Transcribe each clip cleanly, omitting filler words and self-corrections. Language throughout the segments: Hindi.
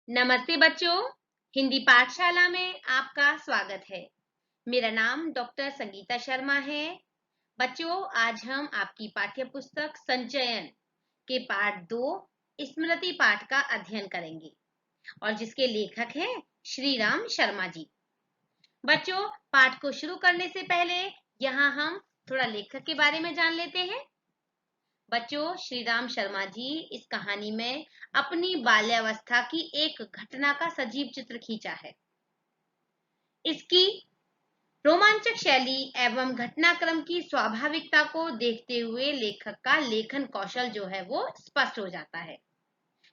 नमस्ते बच्चों, हिंदी पाठशाला में आपका स्वागत है। मेरा नाम डॉक्टर संगीता शर्मा है। बच्चों, आज हम आपकी पाठ्य पुस्तक संचयन के पाठ 2 स्मृति पाठ का अध्ययन करेंगे और जिसके लेखक हैं श्री राम शर्मा जी। बच्चों, पाठ को शुरू करने से पहले यहाँ हम थोड़ा लेखक के बारे में जान लेते हैं। बच्चों, श्री राम शर्मा जी इस कहानी में अपनी बाल्यावस्था की एक घटना का सजीव चित्र खींचा है। इसकी रोमांचक शैली एवं घटनाक्रम की स्वाभाविकता को देखते हुए लेखक का लेखन कौशल जो है वो स्पष्ट हो जाता है।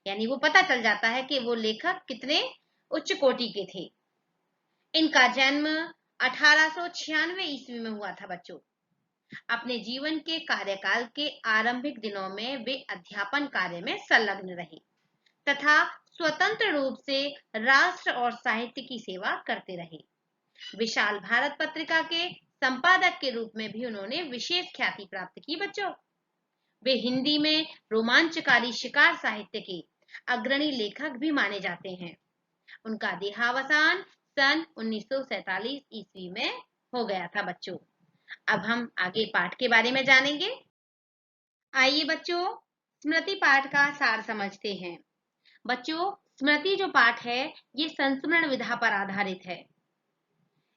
यानी वो पता चल जाता है कि वो लेखक कितने उच्च कोटि के थे। इनका जन्म 1896 ईस्वी में हुआ था। बच्चों, अपने जीवन के कार्यकाल के आरंभिक दिनों में वे अध्यापन कार्य में संलग्न रहे तथा स्वतंत्र रूप से राष्ट्र और साहित्य की सेवा करते रहे। विशाल भारत पत्रिका के संपादक के रूप में भी उन्होंने विशेष ख्याति प्राप्त की। बच्चों, वे हिंदी में रोमांचकारी शिकार साहित्य के अग्रणी लेखक भी माने जाते हैं। उनका देहावसान सन 1947 ईस्वी में हो गया था। बच्चों, अब हम आगे पाठ के बारे में जानेंगे। आइए बच्चों, स्मृति पाठ का सार समझते हैं। बच्चों, स्मृति जो पाठ है ये संस्मरण विधा पर आधारित है।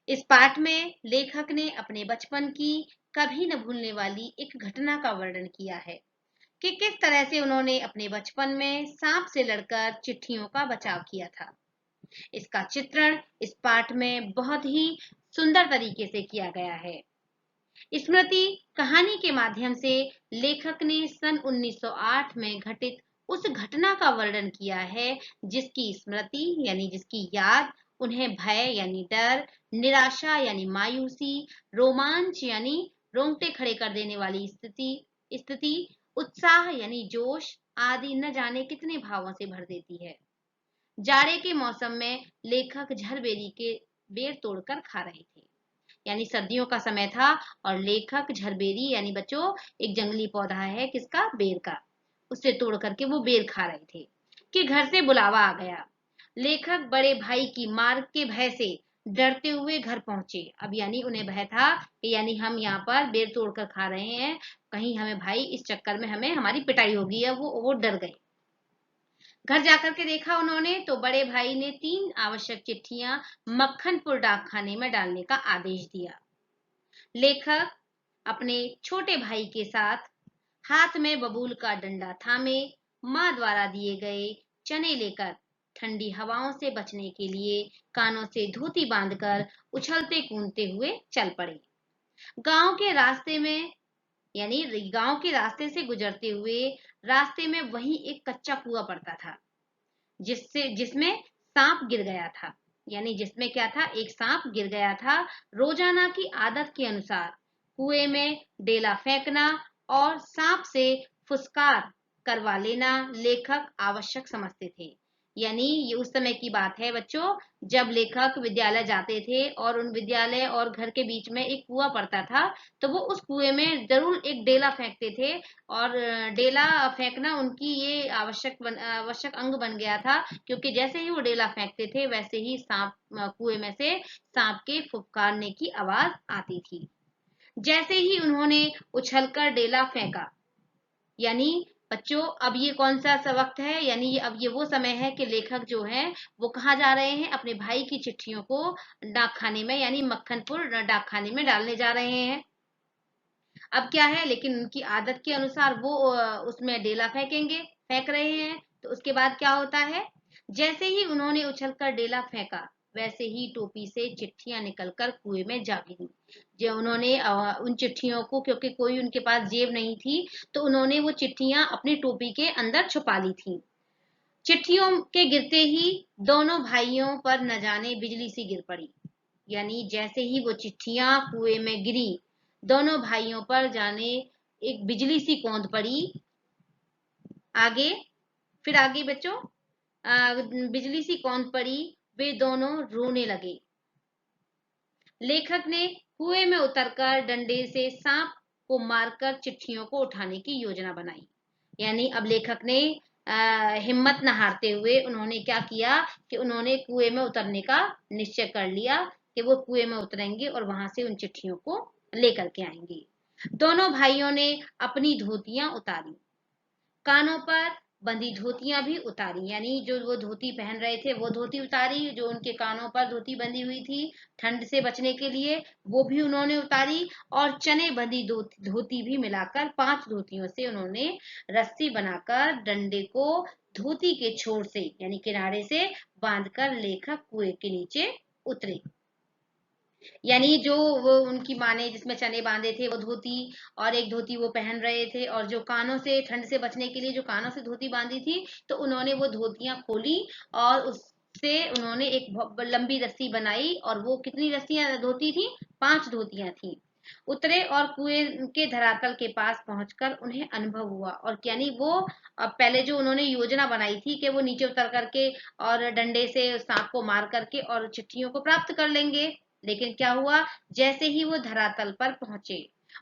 इस पाठ में लेखक ने अपने बचपन की कभी न भूलने वाली एक घटना का वर्णन किया है कि किस तरह से उन्होंने अपने बचपन में सांप से लड़कर चिट्ठियों का बचाव किया था। इसका चित्रण इस पाठ में बहुत ही सुंदर तरीके से किया गया है। स्मृति कहानी के माध्यम से लेखक ने सन 1908 में घटित उस घटना का वर्णन किया है जिसकी स्मृति यानी जिसकी याद उन्हें भय यानी डर, निराशा यानी मायूसी, रोमांच यानी रोंगटे खड़े कर देने वाली स्थिति, उत्साह यानी जोश आदि न जाने कितने भावों से भर देती है। जाड़े के मौसम में लेखक झरबेरी के बेर तोड़कर खा रहे थे। यानी सर्दियों का समय था और लेखक झरबेरी यानी बच्चों एक जंगली पौधा है किसका, बेर का, उससे तोड़ करके वो बेर खा रहे थे कि घर से बुलावा आ गया। लेखक बड़े भाई की मार के भय से डरते हुए घर पहुंचे। अब यानी उन्हें भय था कि यानी हम यहाँ पर बेर तोड़कर खा रहे हैं, कहीं हमें भाई इस चक्कर में हमें हमारी पिटाई होगी है। वो डर गए। घर जाकर के देखा उन्होंने तो बड़े भाई ने 3 आवश्यक चिट्ठियां मक्खनपुर डाकखाने में डालने का आदेश दिया। लेखक अपने छोटे भाई के साथ हाथ में बबूल का डंडा थामे माँ द्वारा दिए गए चने लेकर ठंडी हवाओं से बचने के लिए कानों से धोती बांधकर उछलते कूदते हुए चल पड़े। गांव के रास्ते में यानी गांव के रास्ते से गुजरते हुए रास्ते में वहीं एक कच्चा कुआं पड़ता था जिसमें सांप गिर गया था। यानी जिसमें क्या था, एक सांप गिर गया था। रोजाना की आदत के अनुसार कुएं में डेला फेंकना और सांप से फुसकार करवा लेना लेखक आवश्यक समझते थे। यानी ये उस समय की बात है बच्चों, जब लेखक विद्यालय जाते थे और उन विद्यालय और घर के बीच में एक कुआं पड़ता था तो वो उस कुएं में जरूर एक डेला फेंकते थे और डेला फेंकना उनकी ये आवश्यक अंग बन गया था, क्योंकि जैसे ही वो डेला फेंकते थे वैसे ही सांप कुएं में से सांप के फुफकारने की आवाज आती थी। जैसे ही उन्होंने उछलकर डेला फेंका, यानी बच्चों अब ये कौन सा वक्त है, यानी अब ये वो समय है कि लेखक जो है वो कहाँ जा रहे हैं, अपने भाई की चिट्ठियों को डाकखाने में यानी मक्खनपुर डाकखाने में डालने जा रहे हैं। अब क्या है, लेकिन उनकी आदत के अनुसार वो उसमें डेला फेंक रहे हैं। तो उसके बाद क्या होता है, जैसे ही उन्होंने उछलकर डेला फेंका वैसे ही टोपी से चिट्ठियां निकलकर कुएं में जा गिरी। जो उन्होंने उन चिट्ठियों को, क्योंकि कोई उनके पास जेब नहीं थी, तो उन्होंने वो चिट्ठियां अपनी टोपी के अंदर छुपा ली थी। चिट्ठियों के गिरते ही दोनों भाइयों पर न जाने बिजली सी गिर पड़ी। यानी जैसे ही वो चिट्ठियां कुएं में गिरी, दोनों भाइयों पर जाने एक बिजली सी कौंध पड़ी। आगे फिर आगे बच्चों बिजली सी कौंध पड़ी, वे दोनों रोने लगे। लेखक ने कुएं में उतरकर डंडे से सांप को मारकर चिट्ठियों को उठाने की योजना बनाई। यानी अब लेखक ने हिम्मत न हारते हुए उन्होंने क्या किया कि उन्होंने कुएं में उतरने का निश्चय कर लिया कि वो कुएं में उतरेंगे और वहां से उन चिट्ठियों को लेकर के आएंगे। दोनों भाइयों ने अपनी धोतियां उतारी, कानों पर बंधी धोतियां भी उतारी, यानी जो वो धोती पहन रहे थे वो धोती उतारी, जो उनके कानों पर धोती बंधी हुई थी ठंड से बचने के लिए वो भी उन्होंने उतारी, और चने बंधी धोती भी मिलाकर 5 धोतियों से उन्होंने रस्सी बनाकर डंडे को धोती के छोर से यानी किनारे से बांधकर लेखक कुएं के नीचे उतरे। यानी जो वो उनकी माँ ने जिसमें चने बांधे थे वो धोती, और एक धोती वो पहन रहे थे, और जो कानों से ठंड से बचने के लिए जो कानों से धोती बांधी थी, तो उन्होंने वो धोतियां खोली और उससे उन्होंने एक लंबी रस्सी बनाई, और वो कितनी रस्सियां धोती थी? 5 धोतियां थी। उतरे और कुएं के धरातल के पास पहुंचकर उन्हें अनुभव हुआ, और यानी वो पहले जो उन्होंने योजना बनाई थी कि वो नीचे उतर करके और डंडे से सांप को मार करके और चिट्ठियों को प्राप्त कर लेंगे, लेकिन क्या हुआ, जैसे ही वो धरातल पर पहुंचे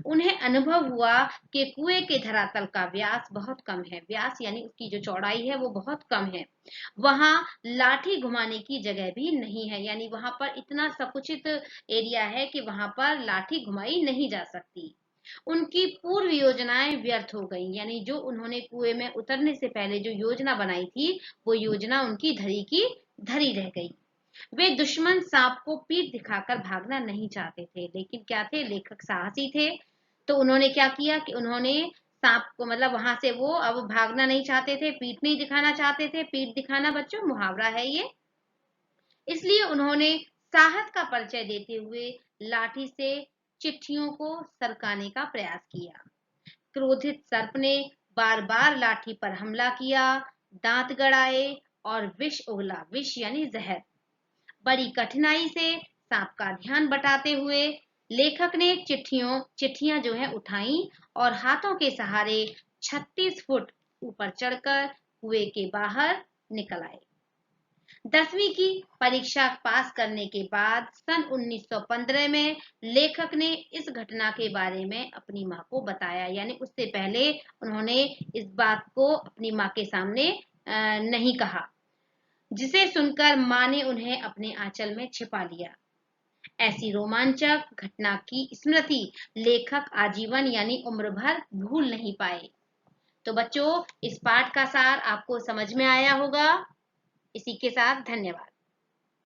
उन्हें अनुभव हुआ कि कुएं के धरातल का व्यास बहुत कम है। व्यास यानी उसकी जो चौड़ाई है वो बहुत कम है। वहां लाठी घुमाने की जगह भी नहीं है, यानी वहां पर इतना संकुचित एरिया है कि वहां पर लाठी घुमाई नहीं जा सकती। उनकी पूर्व योजनाएं व्यर्थ हो गई, यानी जो उन्होंने कुएं में उतरने से पहले जो योजना बनाई थी वो योजना उनकी धरी की धरी रह गई। वे दुश्मन सांप को पीठ दिखाकर भागना नहीं चाहते थे, लेकिन क्या थे, लेखक साहसी थे। तो उन्होंने क्या किया कि उन्होंने सांप को, मतलब वहां से वो अब भागना नहीं चाहते थे, पीठ नहीं दिखाना चाहते थे। पीठ दिखाना बच्चों मुहावरा है ये, इसलिए उन्होंने साहस का परिचय देते हुए लाठी से चिट्ठियों को सरकाने का प्रयास किया। क्रोधित सर्प ने बार बार लाठी पर हमला किया, दांत गड़ाए और विष उगला। विष यानी जहर। बड़ी कठिनाई से सांप का ध्यान बटाते हुए लेखक ने चिट्ठियां जो है उठाई और हाथों के सहारे 36 फुट ऊपर चढ़कर कुएं के बाहर निकल आए। 10वीं की परीक्षा पास करने के बाद सन 1915 में लेखक ने इस घटना के बारे में अपनी मां को बताया, यानी उससे पहले उन्होंने इस बात को अपनी मां के सामने नहीं कहा, जिसे सुनकर मां ने उन्हें अपने आंचल में छिपा लिया। ऐसी रोमांचक घटना की स्मृति लेखक आजीवन यानी उम्र भर भूल नहीं पाए। तो बच्चों, इस पाठ का सार आपको समझ में आया होगा। इसी के साथ धन्यवाद।